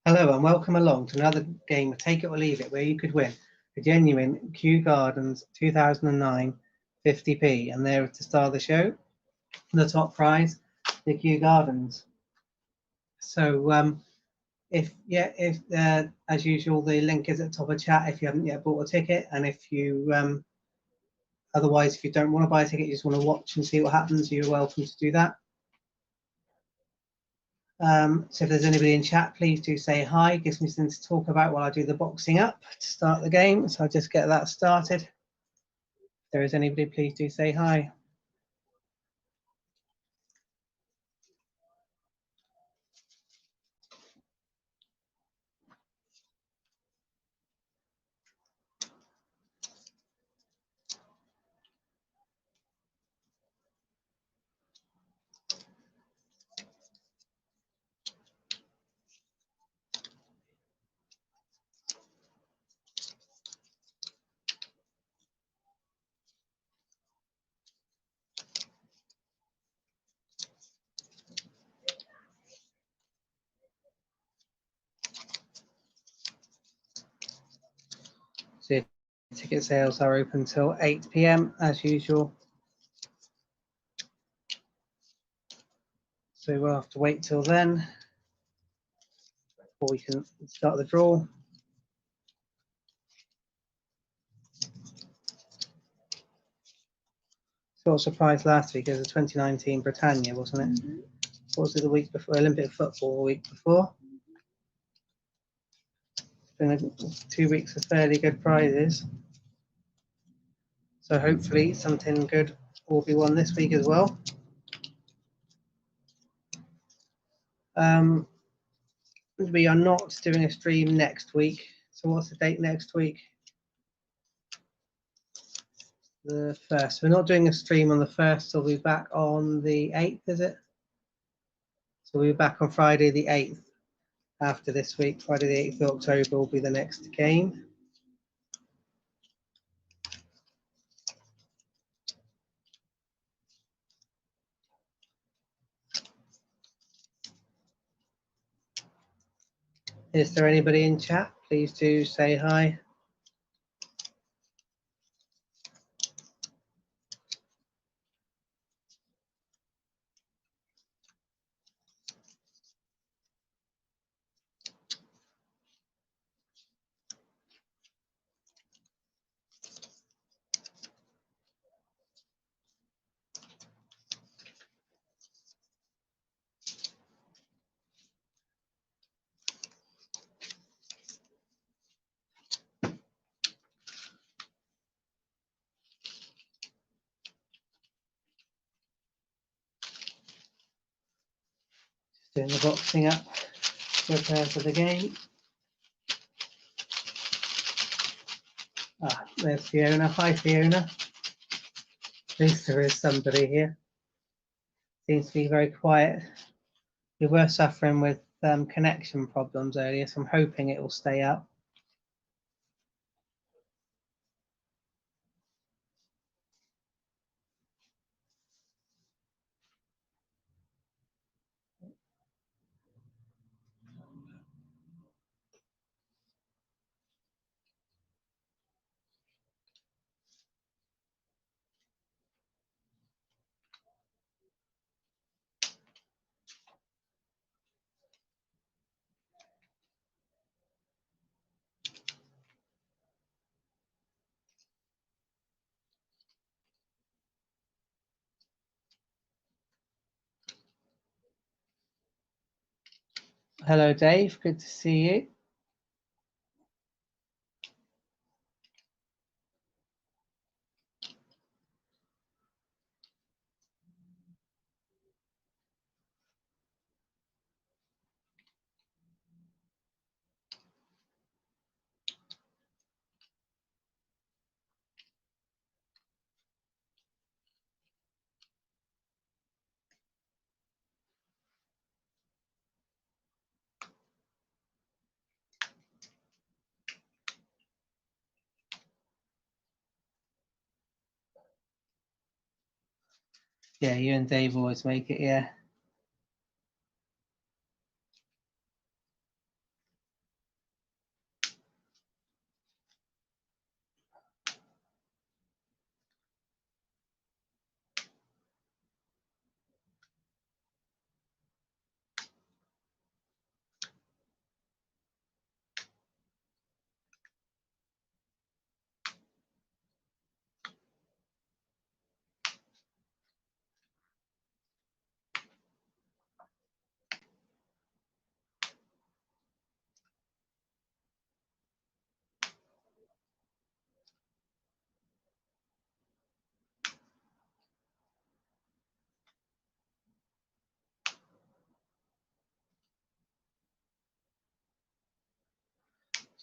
Hello and welcome along to another game of Take It or Leave It, where you could win a genuine Kew Gardens 2009 50p. And there to start the show, the top prize, the Kew Gardens. So if as usual, the link is at the top of chat if you haven't yet bought a ticket, and if you otherwise, if you don't want to buy a ticket, you just want to watch and see what happens, you're welcome to do that. So if there's anybody in chat, please do say hi. It gives me something to talk about while I do the boxing up to start the game. So I'll just get that started. If there is anybody, please do say hi. So ticket sales are open till 8 p.m. as usual. So we'll have to wait till then before we can start the draw. So I was surprised last week as the 2019 Britannia, wasn't it? Mm-hmm. What was it the week before? Olympic football the week before. It's been 2 weeks of fairly good prizes. So hopefully something good will be won this week as well. We are not doing a stream next week. So what's the date next week? The 1st. We're not doing a stream on the 1st, so we'll be back on the 8th, is it? So we'll be back on Friday the 8th after this week. Friday the 8th of October will be the next game. Is there anybody in chat? Please do say hi. Just doing the boxing up to prepare for the game. Ah, there's Fiona. Hi, Fiona. At least there is somebody here. Seems to be very quiet. We were suffering with connection problems earlier, so I'm hoping it will stay up. Hello, Dave. Good to see you. Yeah, you and Dave always make it, yeah.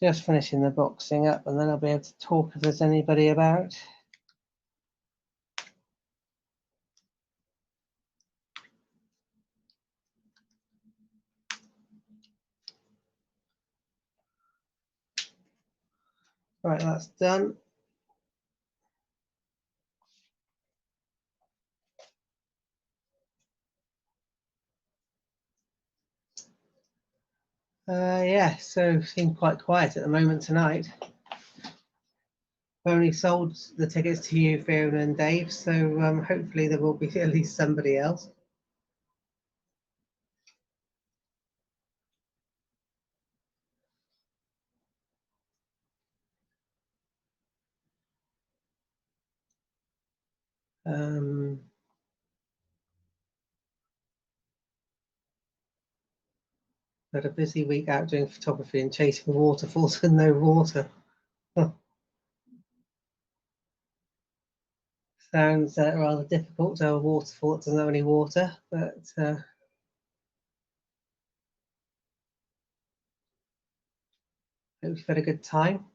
Just finishing the boxing up, and then I'll be able to talk if there's anybody about. Right, that's done. Yeah, so seems quite quiet at the moment tonight. We only sold the tickets to you, Fiona and Dave, so hopefully there will be at least somebody else. Had a busy week out doing photography and chasing waterfalls with no water. Sounds rather difficult to have a waterfall that doesn't have any water, but hope you've had a good time.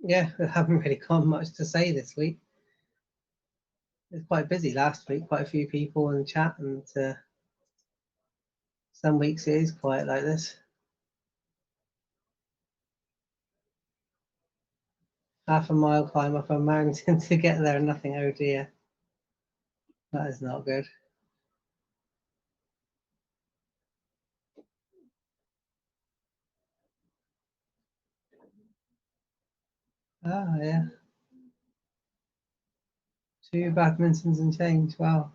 Yeah, I haven't really got much to say this week. It was quite busy last week, quite a few people in chat, and some weeks it is quiet like this. Half a mile climb up a mountain to get there and nothing, oh dear. That is not good. Oh yeah. 2 badmintons and change, wow.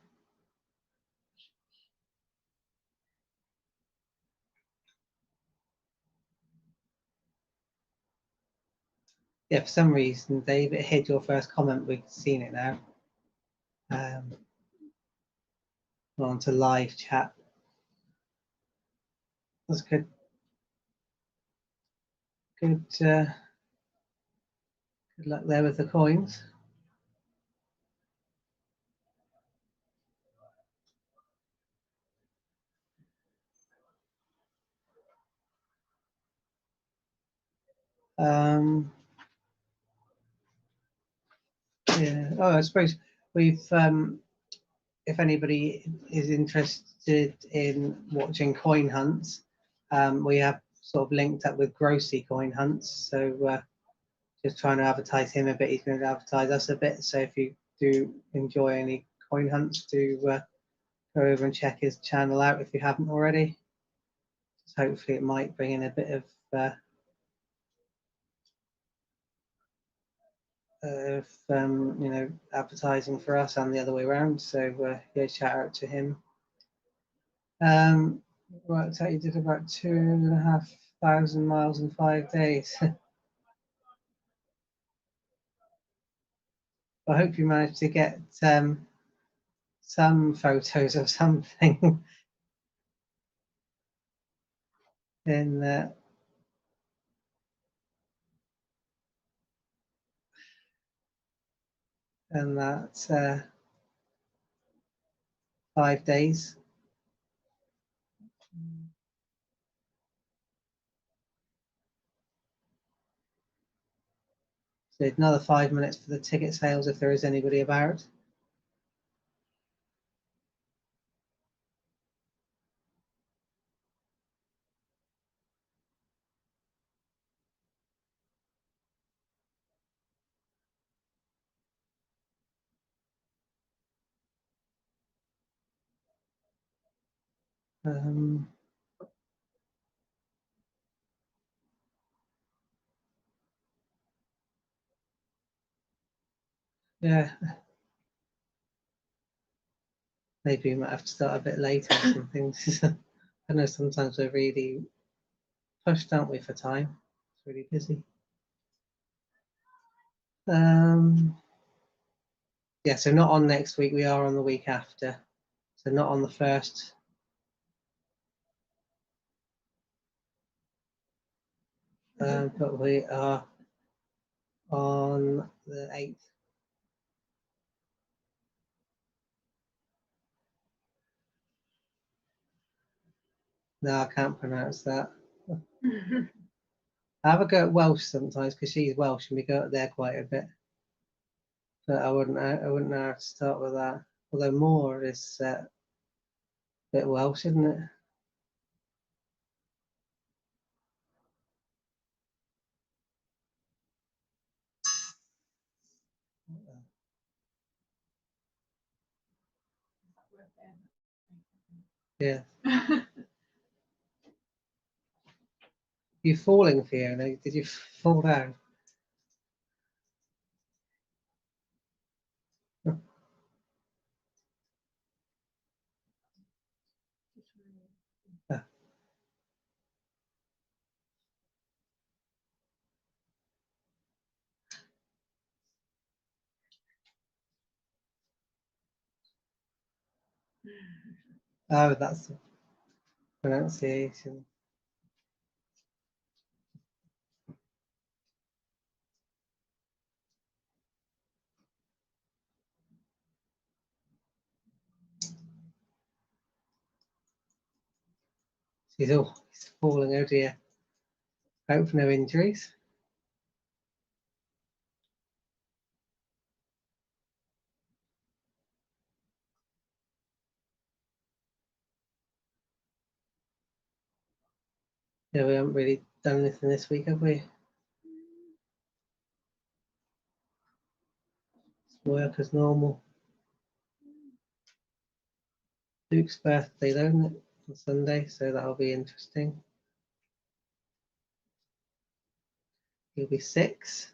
Yeah, for some reason, Dave, it hid your first comment. We've seen it now. On to live chat. That's good. Good luck there with the coins. Yeah. Oh, I suppose we've if anybody is interested in watching coin hunts, we have sort of linked up with Grossy Coin Hunts. So just trying to advertise him a bit. He's going to advertise us a bit. So if you do enjoy any coin hunts, do go over and check his channel out if you haven't already. Just hopefully it might bring in a bit of advertising for us and the other way around. So yeah, shout out to him. Worked out you did about 2,500 miles in 5 days. I hope you managed to get some photos of something in that 5 days. So another 5 minutes for the ticket sales if there is anybody about. Yeah, maybe we might have to start a bit later or something. I know sometimes we're really pushed, aren't we, for time? It's really busy. Yeah, so not on next week. We are on the week after. So not on the 1st. But we are on the 8th. No, I can't pronounce that. I have a go at Welsh sometimes because she's Welsh and we go up there quite a bit. But I wouldn't know how to start with that. Although more is a bit Welsh, isn't it? Yeah. You falling, Fiona? Did you fall down? Oh, that's the pronunciation. She's always falling, oh dear. Hope no injuries. Yeah, we haven't really done anything this week, have we? Work as normal. Luke's birthday, though, isn't it? On Sunday, so that'll be interesting. He'll be 6.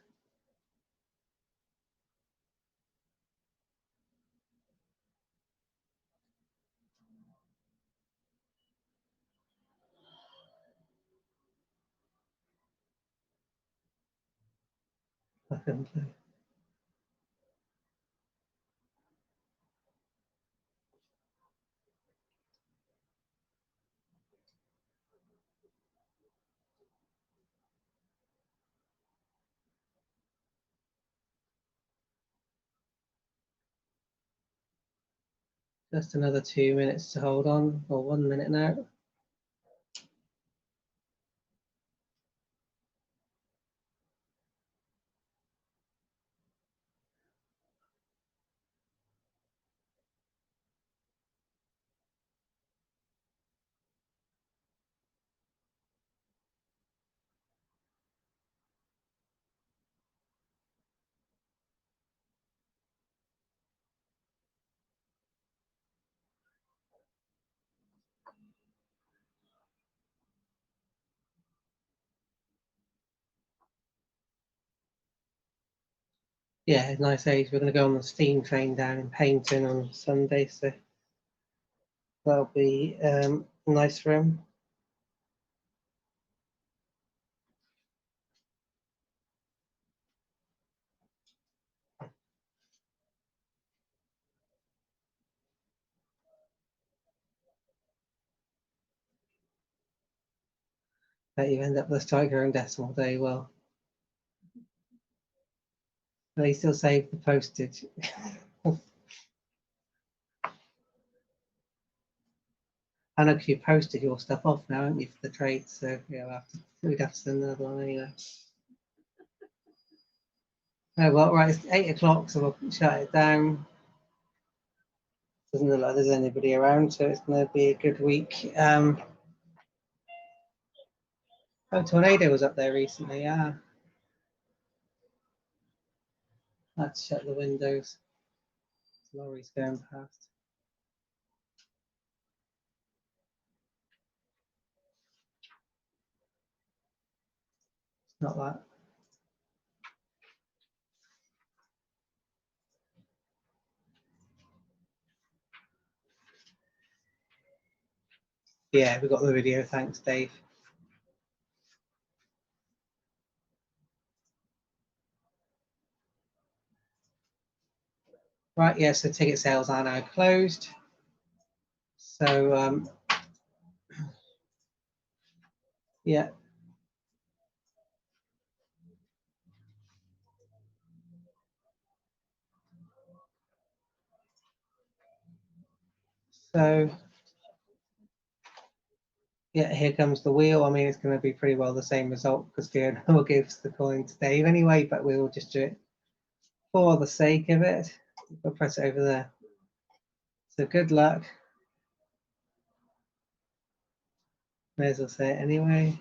Just another 2 minutes to hold on, or 1 minute now. Yeah, nice age. We're going to go on the steam train down in Paignton on Sunday, so that'll be nice for him. Bet you end up with a strike your own decimal day. Well, but he still saved the postage. I know you posted your stuff off now, haven't you, for the trade? So yeah, we'd have to send another one anyway. Oh well, right, it's 8 o'clock, so we'll shut it down. Doesn't look like there's anybody around, so it's going to be a good week. Oh, tornado was up there recently. Yeah, let's shut the windows. Lorries going past. It's not that. Yeah, we got the video. Thanks, Dave. Right, yeah, so ticket sales are now closed. So, yeah. So, yeah, here comes the wheel. I mean, it's going to be pretty well the same result because Fiona will give the coin to Dave anyway, but we will just do it for the sake of it. We'll press it over there. So good luck. May as well say it anyway.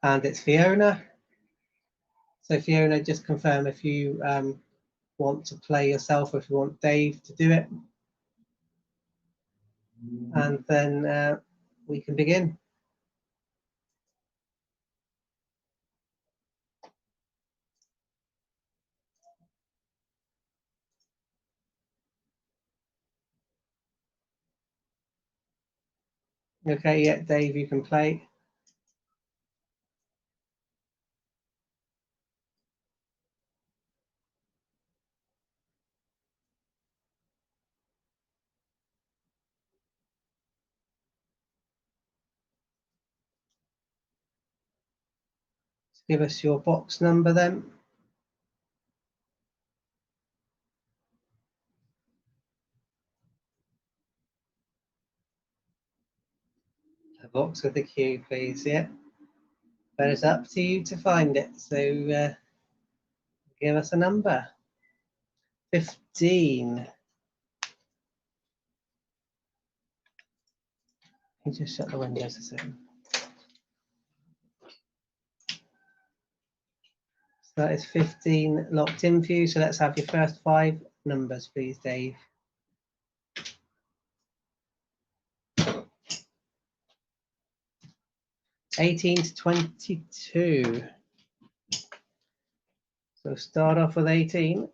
And it's Fiona. So Fiona, just confirm if you want to play yourself or if you want Dave to do it. And then we can begin. Okay, yeah, Dave, you can play. Give us your box number then. The box with the Q, please, yeah. But it's up to you to find it. So give us a number. 15. You just shut the windows a second. So that is 15 locked in for you. So let's have your first 5 numbers, please, Dave. 18 to 22. So start off with 18.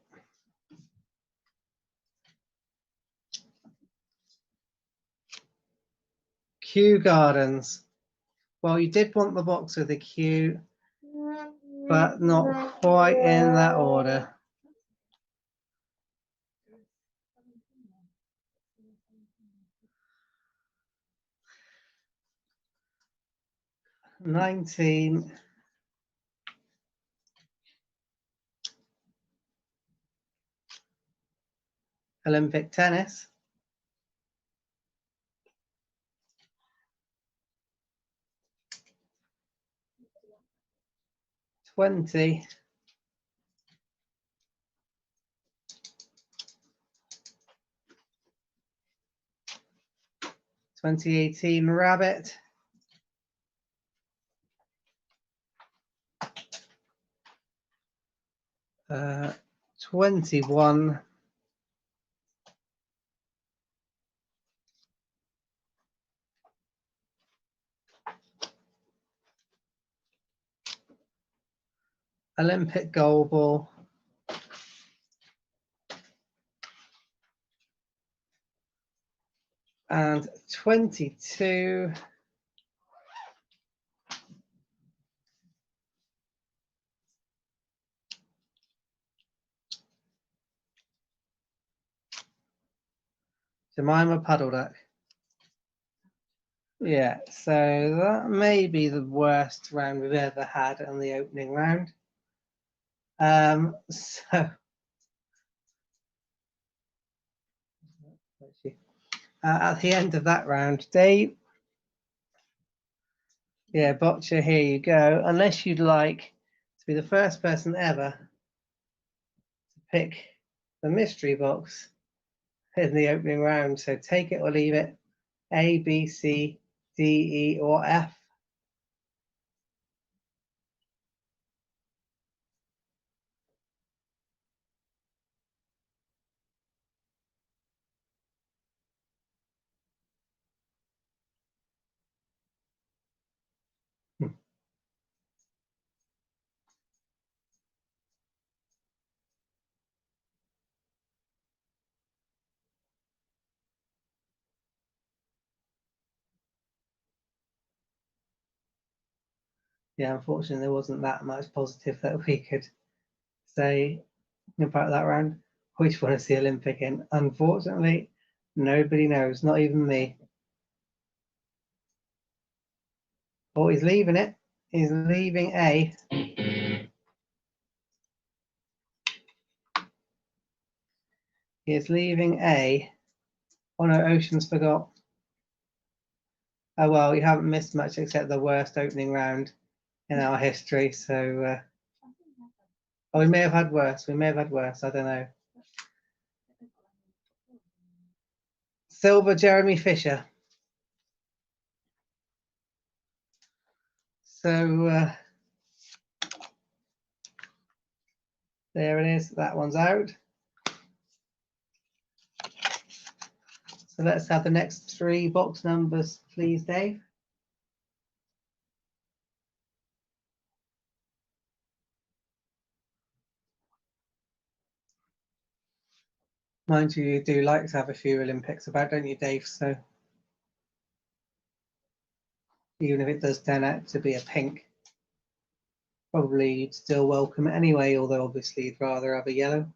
Kew Gardens. Well, you did want the box with the Q, but not quite in that order. $19. Olympic tennis. 20. $2018 rabbit. 21. Olympic goal ball. And 22. Jemima Puddle Duck. Yeah, so that may be the worst round we've ever had in the opening round. So at the end of that round, Dave. Yeah, Botcher, here you go. Unless you'd like to be the first person ever to pick the mystery box in the opening round. So take it or leave it. A, B, C, D, E, or F. Yeah, unfortunately, there wasn't that much positive that we could say about that round. Which one is the Olympic in? Unfortunately, nobody knows, not even me. Oh, he's leaving it. He's leaving A. He's leaving A. Oh no, Oceans forgot. Oh well, you haven't missed much except the worst opening round in our history. So, oh, we may have had worse. We may have had worse. I don't know. Silver, Jeremy Fisher. So there it is. That one's out. So let's have the next 3 box numbers, please, Dave. Mind you, you do like to have a few Olympics about, don't you, Dave? So even if it does turn out to be a pink, probably you'd still welcome it anyway, although obviously you'd rather have a yellow.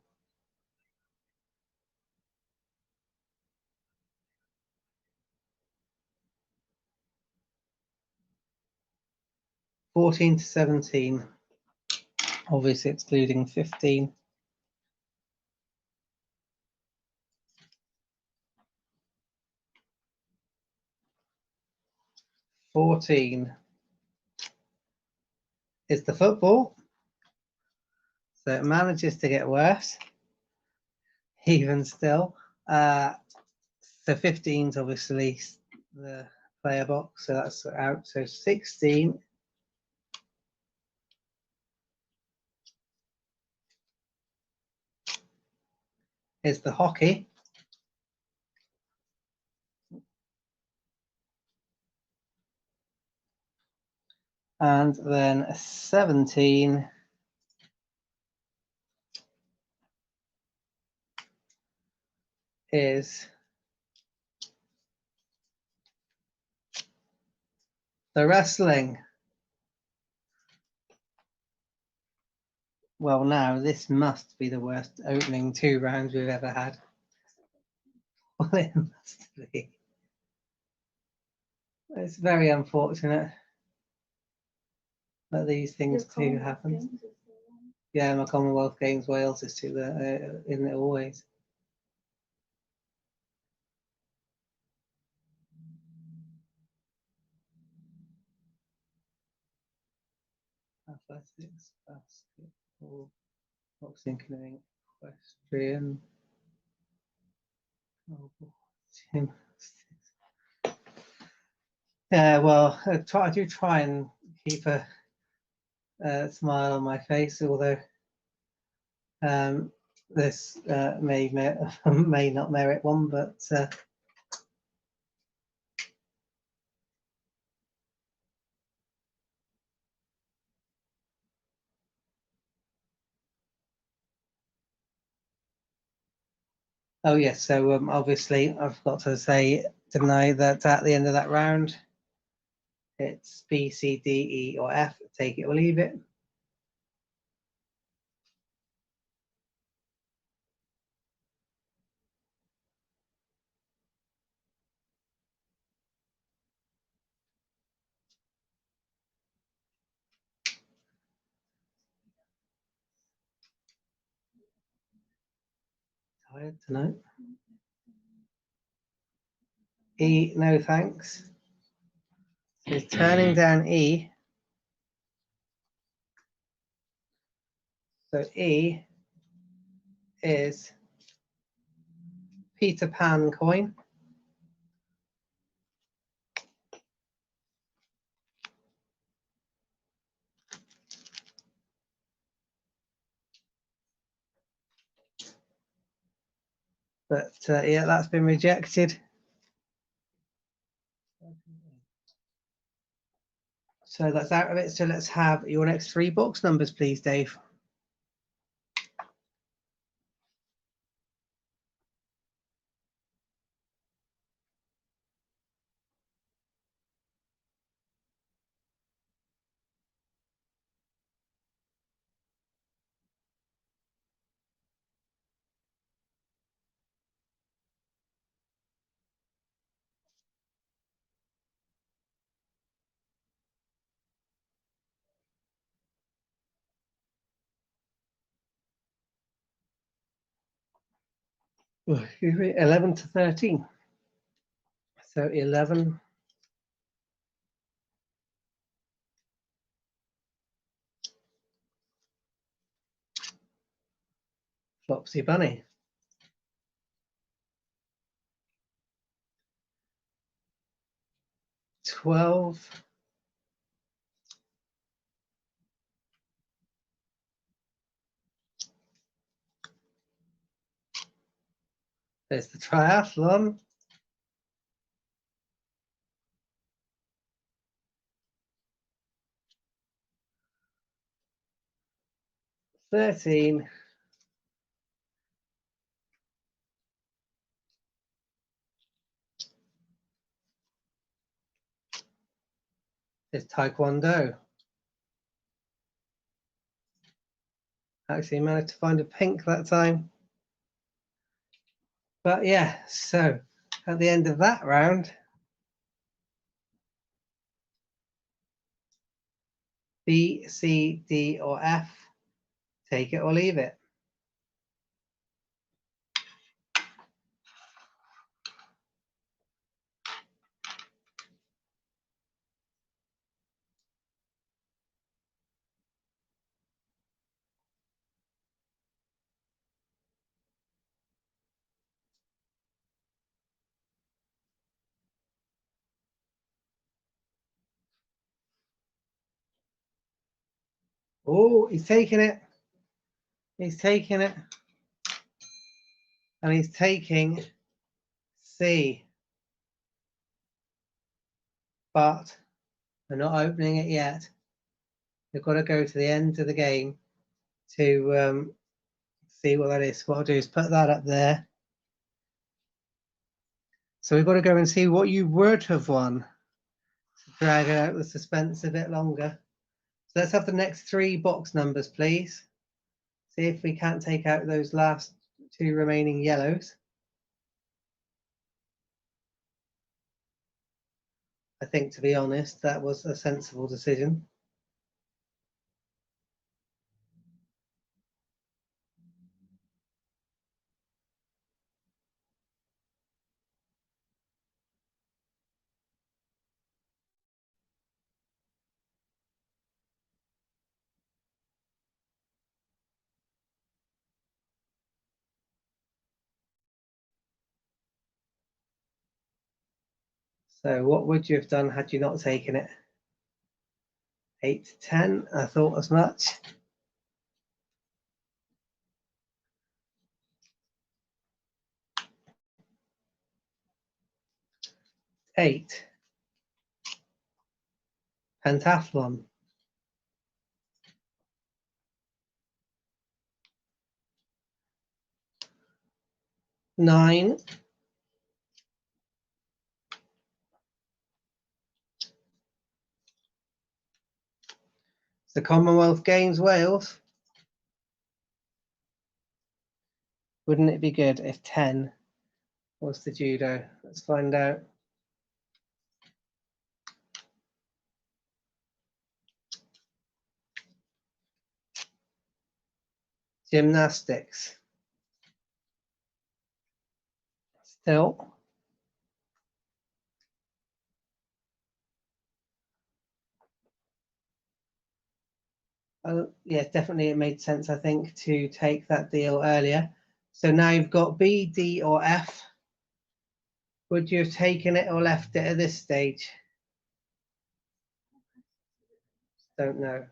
(14 to 17), obviously excluding 15. (14) is the football. So it manages to get worse, even still. So 15 is obviously the player box, so that's out. So 16 is the hockey. And then 17 is the wrestling. Well, now this must be the worst opening 2 rounds we've ever had. Well, it must be. It's very unfortunate that these things do happen. Yeah, my Commonwealth Games Wales is too, isn't it always? Athletics, basketball, boxing, canoeing, equestrian. Yeah, well, I do try and keep a smile on my face, although this may not merit one, but oh yes. So obviously, I've got to say, didn't I, that at the end of that round, it's B, C, D, E, or F. Take it or leave it. Tired tonight. E, no thanks. So he's turning down E. So E is Peter Pan coin. But yeah, that's been rejected. So that's out of it. So let's have your next 3 box numbers, please, Dave. excuse me, 11 to 13. So 11. Flopsy Bunny. 12. There's the triathlon. 13. There's Taekwondo. Actually managed to find a pink that time. But yeah, so at the end of that round, B, C, D, or F, take it or leave it. Oh, he's taking it. He's taking it. And he's taking C. But we're not opening it yet. We've got to go to the end of the game to see what that is. What I'll do is put that up there. So we've got to go and see what you would have won. To drag out the suspense a bit longer. So let's have the next 3 box numbers, please. See if we can't take out those last 2 remaining yellows. I think, to be honest, that was a sensible decision. So what would you have done had you not taken it? 8 to 10, I thought as much. 8. Pentathlon. 9. It's the Commonwealth Games, Wales. Wouldn't it be good if 10 was the judo? Let's find out. Gymnastics. Still. Yeah, definitely it made sense, I think, to take that deal earlier. So now you've got B, D, or F. Would you have taken it or left it at this stage? Don't know.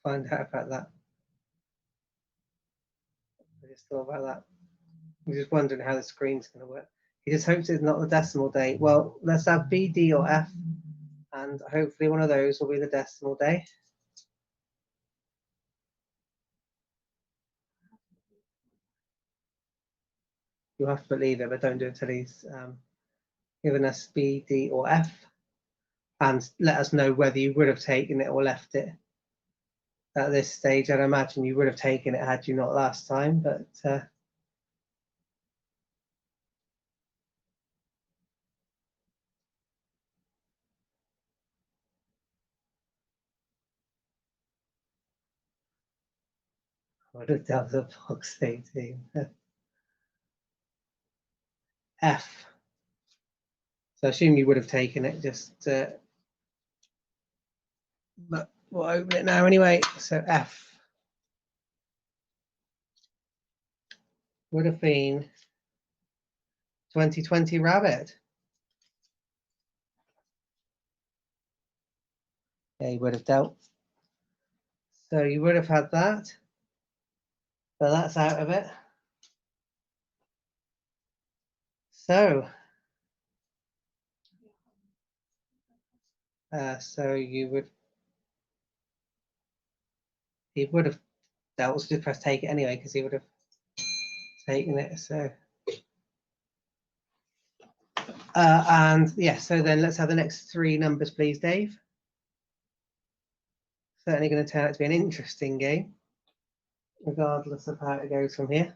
Find out about that. I just thought about that. I'm just wondering how the screen's going to work. He just hopes it's not the decimal day. Well, let's have B, D, or F, and hopefully one of those will be the decimal day. You'll have to believe it, but don't do it till he's given us B, D, or F, and let us know whether you would have taken it or left it at this stage. I'd imagine you would have taken it had you not last time, but I would have done the box 18. F. So I assume you would have taken it, but we'll open it now anyway. So F would have been 2020 Rabbit. Yeah, you would have dealt. So you would have had that. So that's out of it. So, he would have dealt. So just press take it anyway because he would have taken it. So, and yeah. So then let's have the next three numbers, please, Dave. Certainly going to turn out to be an interesting game, regardless of how it goes from here.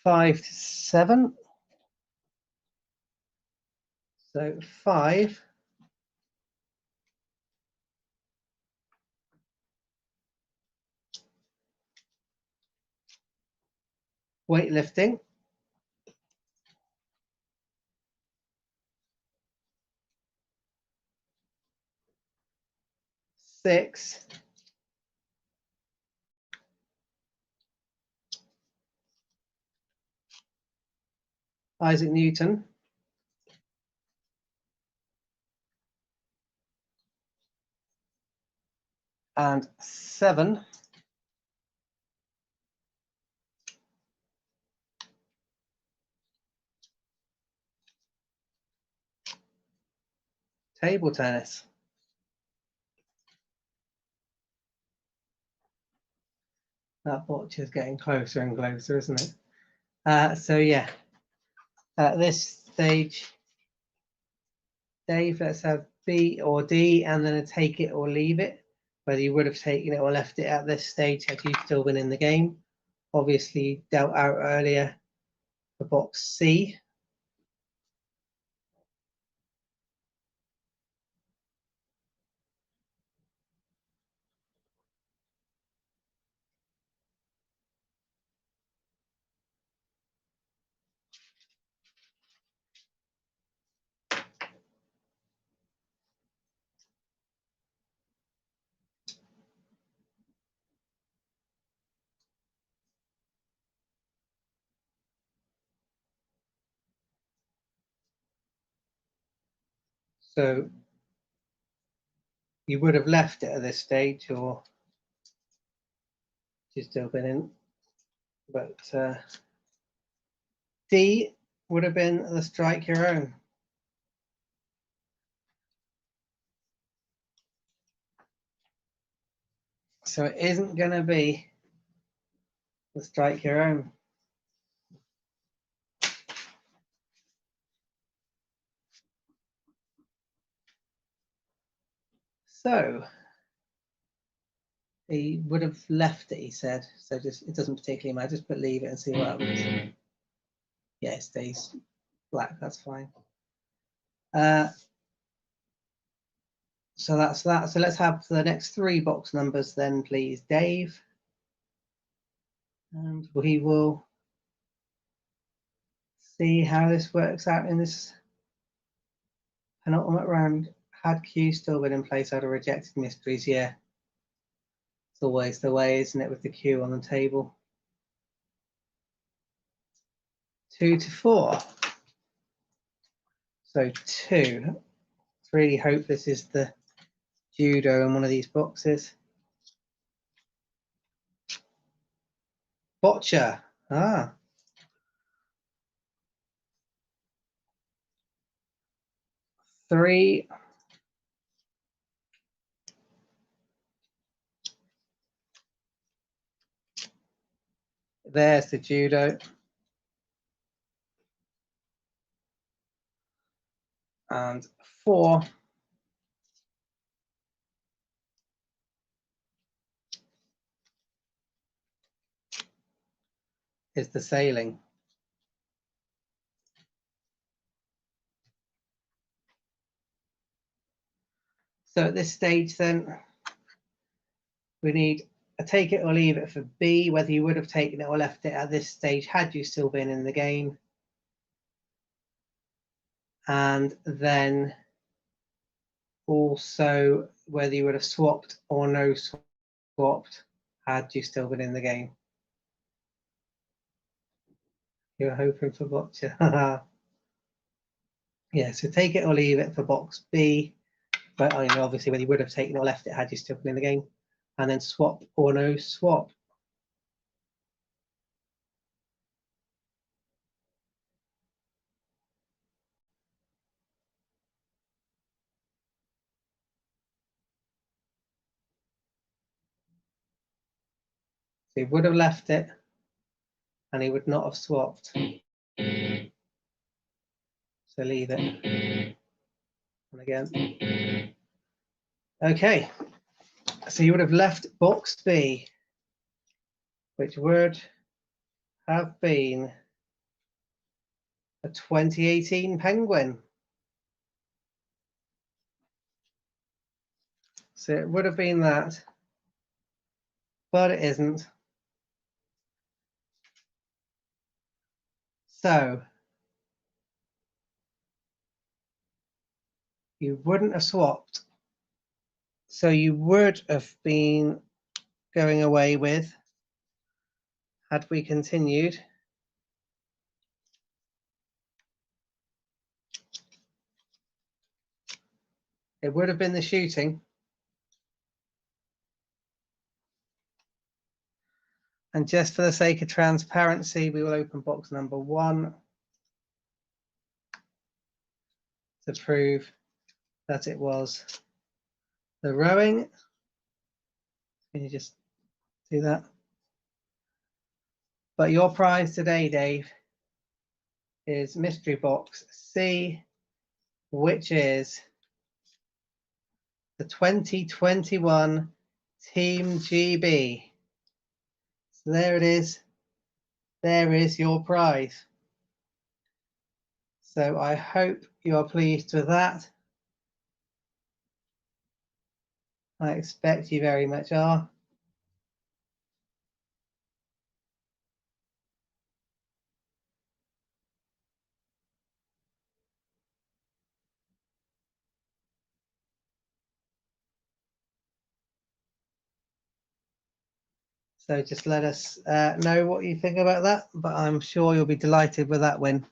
5 to 7. So 5. Weightlifting. 6. Isaac Newton. And 7. Table tennis. That botch is getting closer and closer, isn't it? So yeah, at this stage, Dave, let's have B or D and then a take it or leave it. Whether you would have taken it or left it at this stage had you still been in the game. Obviously dealt out earlier for box C. So you would have left it at this stage or you've still been in. But D would have been the strike your own. So it isn't going to be the strike your own. So he would have left it, he said. So just it doesn't particularly matter. Just put leave it and see what happens. Yeah, it stays black. That's fine. So that's that. So let's have the next three box numbers then, please, Dave. And we will see how this works out in this penultimate round. Had Q still been in place, I'd have rejected mysteries. Yeah, it's always the way, isn't it, with the Q on the table. 2 to 4. So 2. Let's really hope this is the judo in one of these boxes. Boccia. Ah. Three. There's the judo. And 4. Is the sailing. So at this stage then, we need a take it or leave it for B, whether you would have taken it or left it at this stage had you still been in the game. And then also whether you would have swapped or no swapped had you still been in the game. You're hoping for Botcha. Yeah, so take it or leave it for box B, but you know, obviously whether you would have taken or left it had you still been in the game. And then swap or no swap. So he would have left it and he would not have swapped. So leave it. And again. Okay. So you would have left box B, which would have been a 2018 Penguin. So it would have been that, but it isn't. So you wouldn't have swapped. So you would have been going away with, had we continued, it would have been the shooting. And just for the sake of transparency, we will open box number 1 to prove that it was the rowing. Can you just do that? But your prize today, Dave, is mystery box C, which is the 2021 Team GB. So there it is. There is your prize. So I hope you are pleased with that. I expect you very much are. So just let us know what you think about that, but I'm sure you'll be delighted with that win.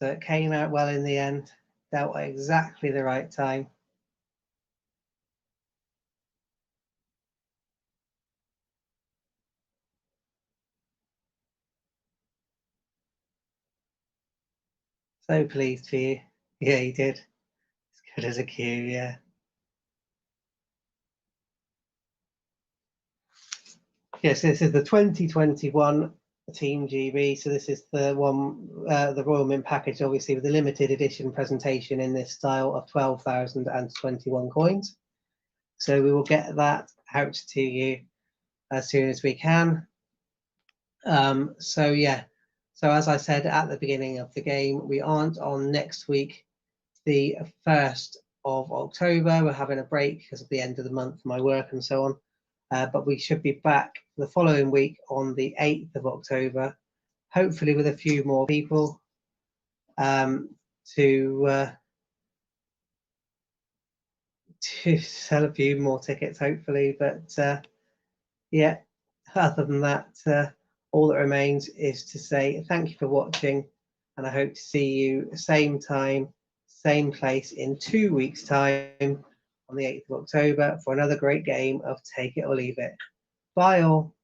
So it came out well in the end, dealt at exactly the right time. So pleased for you. Yeah, you did. As good as a cue, yeah. Yes, this is the 2021 Team GB. So this is the one, the Royal Mint package, obviously with the limited edition presentation in this style of 12,021 coins. So we will get that out to you as soon as we can. So yeah, so as I said at the beginning of the game, we aren't on next week, the 1st of October. We're having a break because of the end of the month, my work and so on. But we should be back the following week on the 8th of October, hopefully with a few more people to sell a few more tickets, hopefully. But yeah, other than that, all that remains is to say thank you for watching, and I hope to see you same time, same place in 2 weeks' time on the 8th of October for another great game of Take It or Leave It. Bye all.